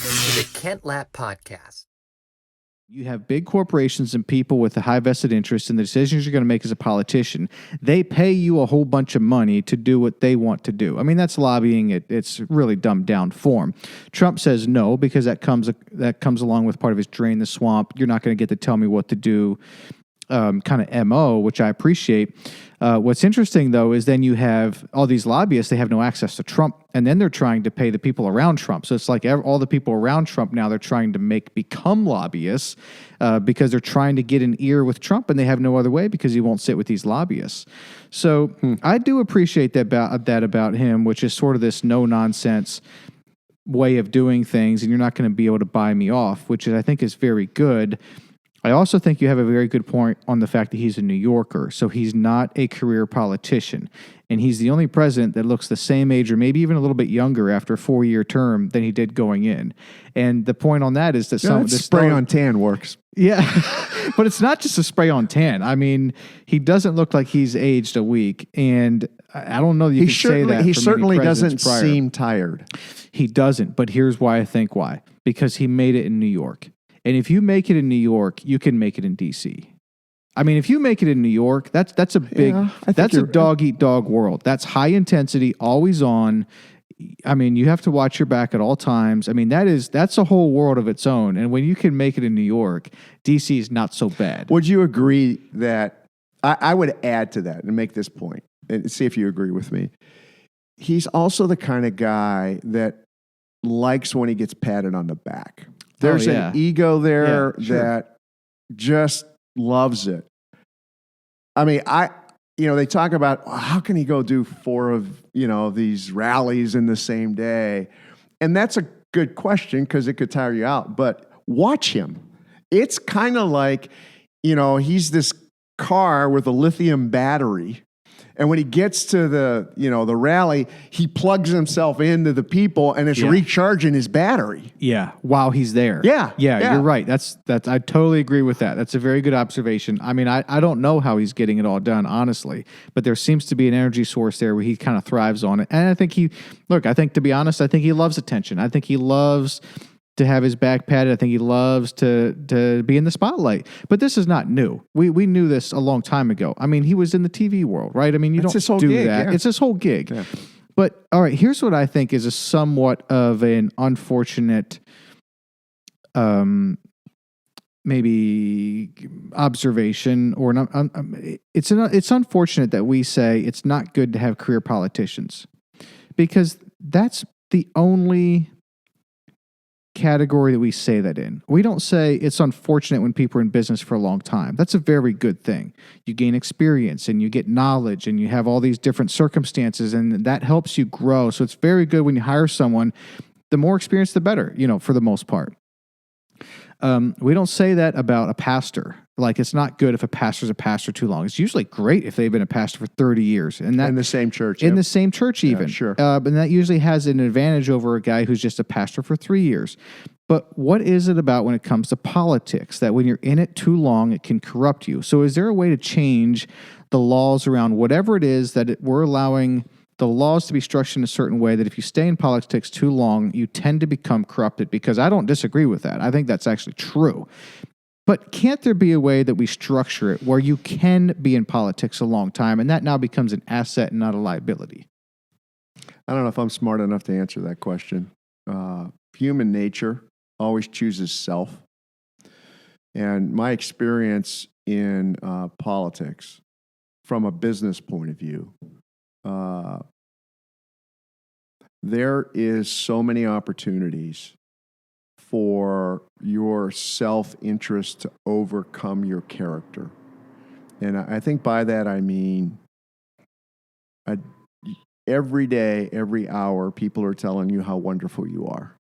to the Kent Lapp Podcast. You have big corporations and people with a high vested interest in the decisions you're going to make as a politician. They pay you a whole bunch of money to do what they want to do. I mean, that's lobbying. It's really dumbed down form. Trump says no because that comes along with part of his drain the swamp. You're not going to get to tell me what to do kind of MO, which I appreciate. What's interesting, though, is then you have all these lobbyists, they have no access to Trump, and then they're trying to pay the people around Trump. So it's like all the people around Trump now they're trying to become lobbyists because they're trying to get an ear with Trump, and they have no other way because he won't sit with these lobbyists. So I do appreciate that about him, which is sort of this no-nonsense way of doing things, and you're not going to be able to buy me off, which I think is very good. I also think you have a very good point on the fact that he's a New Yorker, so he's not a career politician. And he's the only president that looks the same age or maybe even a little bit younger after a 4-year term than he did going in. And the point on that is that spray on tan works. Yeah, but it's not just a spray on tan. I mean, he doesn't look like he's aged a week, and I don't know that you can say that. He certainly doesn't seem tired. He doesn't, but here's why I think why. Because he made it in New York. And if you make it in New York, you can make it in D.C. I mean, if you make it in New York, that's a big, that's a dog-eat-dog world. That's high intensity, always on. I mean, you have to watch your back at all times. I mean, that's a whole world of its own. And when you can make it in New York, D.C. is not so bad. Would you agree that, I would add to that and make this point and see if you agree with me. He's also the kind of guy that likes when he gets patted on the back. There's an ego there that just loves it. I mean, they talk about how can he go do 4 of, these rallies in the same day? And that's a good question because it could tire you out. But watch him. It's kind of like, he's this car with a lithium battery. And when he gets to the rally, he plugs himself into the people and it's recharging his battery. Yeah, while he's there. Yeah. You're right. That's I totally agree with that. That's a very good observation. I mean, I don't know how he's getting it all done, honestly, but there seems to be an energy source there where he kind of thrives on it. And I think to be honest, I think he loves attention. I think he loves to have his back patted. I think he loves to be in the spotlight. But this is not new. We knew this a long time ago. I mean, he was in the TV world, right? I mean, you don't do that. Yeah. It's his whole gig. Yeah. But all right, here's what I think is a somewhat of an unfortunate maybe observation or it's unfortunate that we say it's not good to have career politicians because that's the only category that we say that in. We don't say it's unfortunate when people are in business for a long time. That's a very good thing. You gain experience and you get knowledge and you have all these different circumstances and that helps you grow. So it's very good when you hire someone, the more experience, the better, for the most part. We don't say that about a pastor. Like, it's not good if a pastor's a pastor too long. It's usually great if they've been a pastor for 30 years. And that, in the same church. In the same church even. Yeah, sure. And that usually has an advantage over a guy who's just a pastor for 3 years. But what is it about when it comes to politics that when you're in it too long, it can corrupt you? So is there a way to change the laws around whatever it is that we're allowing the laws to be structured in a certain way that if you stay in politics too long, you tend to become corrupted? Because I don't disagree with that. I think that's actually true. But can't there be a way that we structure it where you can be in politics a long time and that now becomes an asset and not a liability? I don't know if I'm smart enough to answer that question. Human nature always chooses self. And my experience in politics from a business point of view, there is so many opportunities for your self-interest to overcome your character. And I think by that I mean every day, every hour, people are telling you how wonderful you are.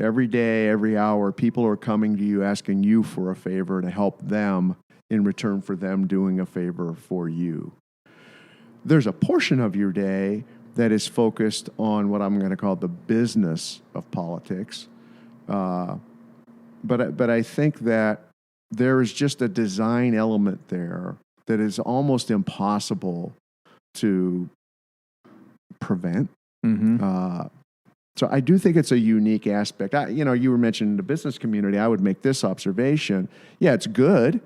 Every day, every hour, people are coming to you asking you for a favor to help them in return for them doing a favor for you. There's a portion of your day that is focused on what I'm going to call the business of politics. But I think that there is just a design element there that is almost impossible to prevent. So I do think it's a unique aspect. You were mentioning the business community. I would make this observation. Yeah, it's good.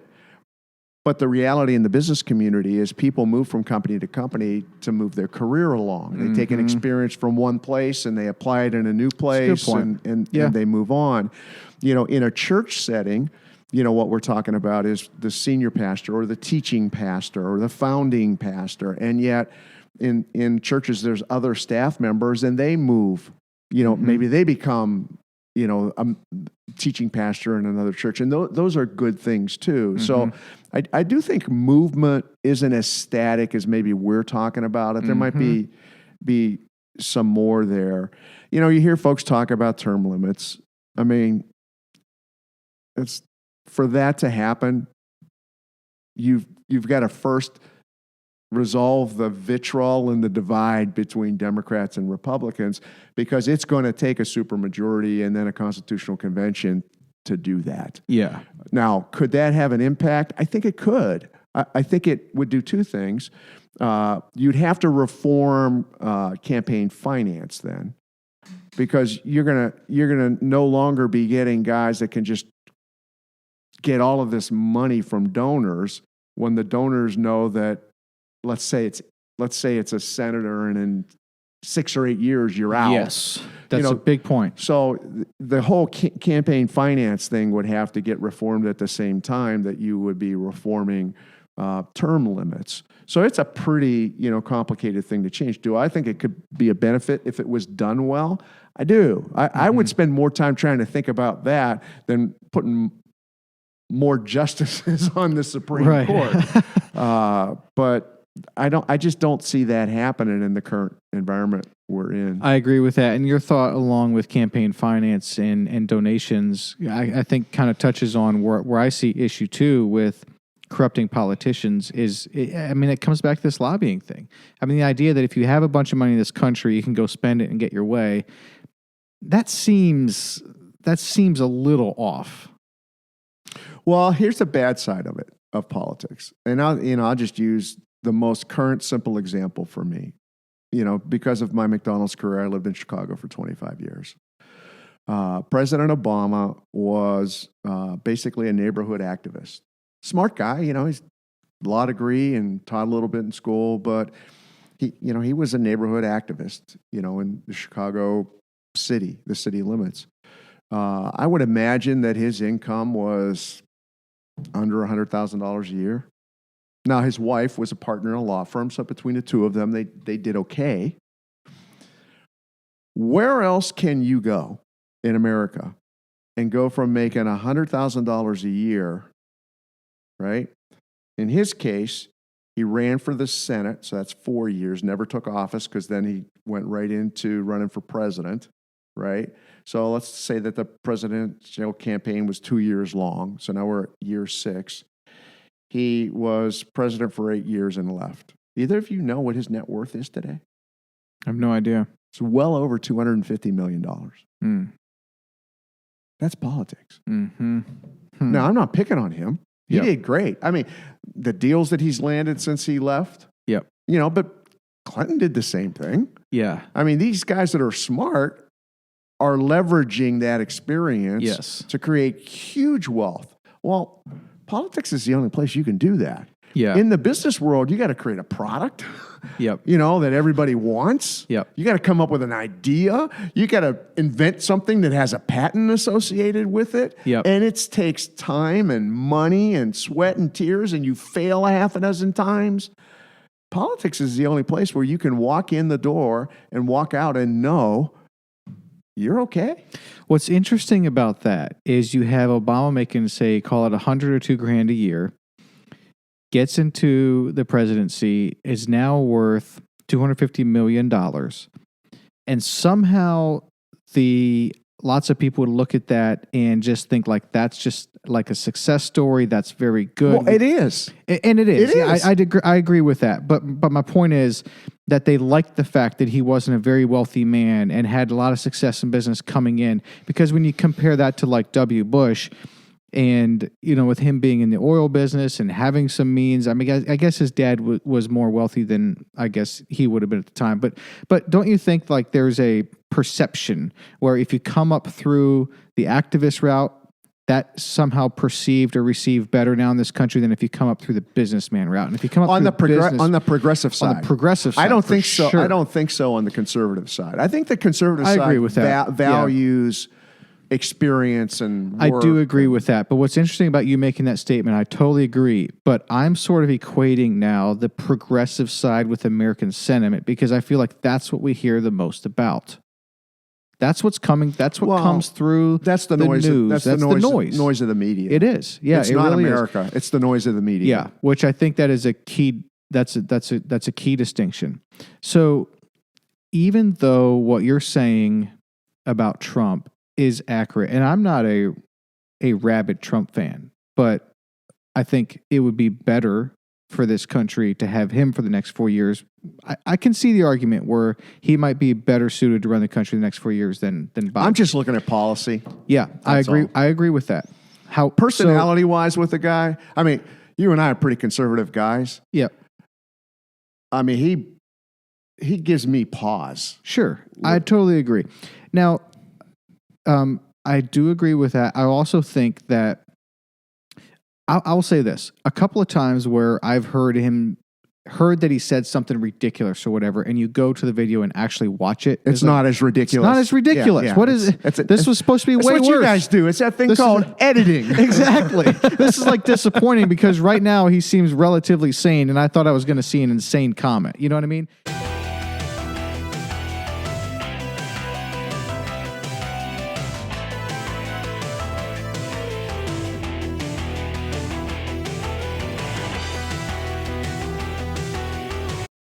But the reality in the business community is people move from company to company to move their career along. They take an experience from one place and they apply it in a new place and they move on. In a church setting, what we're talking about is the senior pastor or the teaching pastor or the founding pastor. And yet in churches, there's other staff members and they move. Maybe they become a teaching pastor in another church. And those are good things too. So I do think movement isn't as static as maybe we're talking about it. There might be some more there. You hear folks talk about term limits. I mean, it's for that to happen, you've got to first resolve the vitriol and the divide between Democrats and Republicans, because it's going to take a supermajority and then a constitutional convention to do that. Yeah. Now, could that have an impact? I think it could. I think it would do two things. You'd have to reform campaign finance then, because you're gonna no longer be getting guys that can just get all of this money from donors when the donors know that, let's say it's a senator and in 6 or 8 years you're out. Yes, that's a big point. So the whole campaign finance thing would have to get reformed at the same time that you would be reforming term limits. So it's a pretty complicated thing to change. Do I think it could be a benefit if it was done well? I do. I would spend more time trying to think about that than putting more justices on the Supreme Court. But I just don't see that happening in the current environment we're in. I agree with that. And your thought along with campaign finance and donations, I think kind of touches on where I see issue too with corrupting politicians it comes back to this lobbying thing. I mean, the idea that if you have a bunch of money in this country, you can go spend it and get your way, that seems a little off. Well, here's the bad side of it, of politics. And I'll just use the most current simple example for me. Because of my McDonald's career, I lived in Chicago for 25 years. President Obama was basically a neighborhood activist. Smart guy, he's law degree and taught a little bit in school, but he was a neighborhood activist, in the Chicago city, the city limits. I would imagine that his income was under $100,000 a year. Now, his wife was a partner in a law firm, so between the two of them, they did okay. Where else can you go in America and go from making $100,000 a year, right? In his case, he ran for the Senate, so that's 4 years, never took office because then he went right into running for president, right? So let's say that the presidential campaign was 2 years long, so now we're at year 6. He was president for 8 years and left. Either of you know what his net worth is today? I have no idea. It's well over $250 million. That's politics. Now, I'm not picking on him. He did great. I mean, the deals that he's landed since he left, but Clinton did the same thing. Yeah. I mean, these guys that are smart are leveraging that experience to create huge wealth. Well, politics is the only place you can do that. Yeah. In the business world, you got to create a product, Yep. that everybody wants. Yep. You got to come up with an idea. You got to invent something that has a patent associated with it. Yep. And it takes time and money and sweat and tears, and you fail a half a dozen times. Politics is the only place where you can walk in the door and walk out and know you're okay. What's interesting about that is you have Obama making, say, call it $100 or $2,000 a year, gets into the presidency, is now worth $250 million. And somehow lots of people would look at that and just think like that's just like a success story. That's very good. Well, it is. And it is. It is. I agree with that. But my point is that they liked the fact that he wasn't a very wealthy man and had a lot of success in business coming in. Because when you compare that to like W. Bush and, with him being in the oil business and having some means, I mean, I guess his dad was more wealthy than I guess he would have been at the time. But don't you think like there's a perception where if you come up through the activist route, that's somehow perceived or received better now in this country than if you come up through the businessman route. And if you come up on through on the progressive side, I don't think so. I don't think so on the conservative side. I think the conservative side agree with that. Values experience and work. I do agree with that. But what's interesting about you making that statement, I totally agree. But I'm sort of equating now the progressive side with American sentiment because I feel like that's what we hear the most about. That's what's coming. That's what comes through. That's the noise. News. That's the noise of the media. It is. Yeah, it's it not really America. is. It's the noise of the media. Yeah, which I think that is a key. That's a key distinction. So even though what you're saying about Trump is accurate, and I'm not a rabid Trump fan, but I think it would be better for this country to have him for the next 4 years. I can see the argument where he might be better suited to run the country the next 4 years than Biden. I'm just looking at policy. Yeah, I agree. all. I agree with that. How Personality-wise with the guy, I mean, you and I are pretty conservative guys. Yeah. I mean, he gives me pause. Sure. I totally agree. Now, I do agree with that. I also think that I'll say this. A couple of times where I've heard that he said something ridiculous or whatever, and you go to the video and actually watch it. It's not as ridiculous. It's not as ridiculous. Yeah. What is it? This was supposed to be way what worse. you guys do. It's that thing called editing. Exactly. This is like disappointing because right now he seems relatively sane, and I thought I was going to see an insane comment. You know what I mean?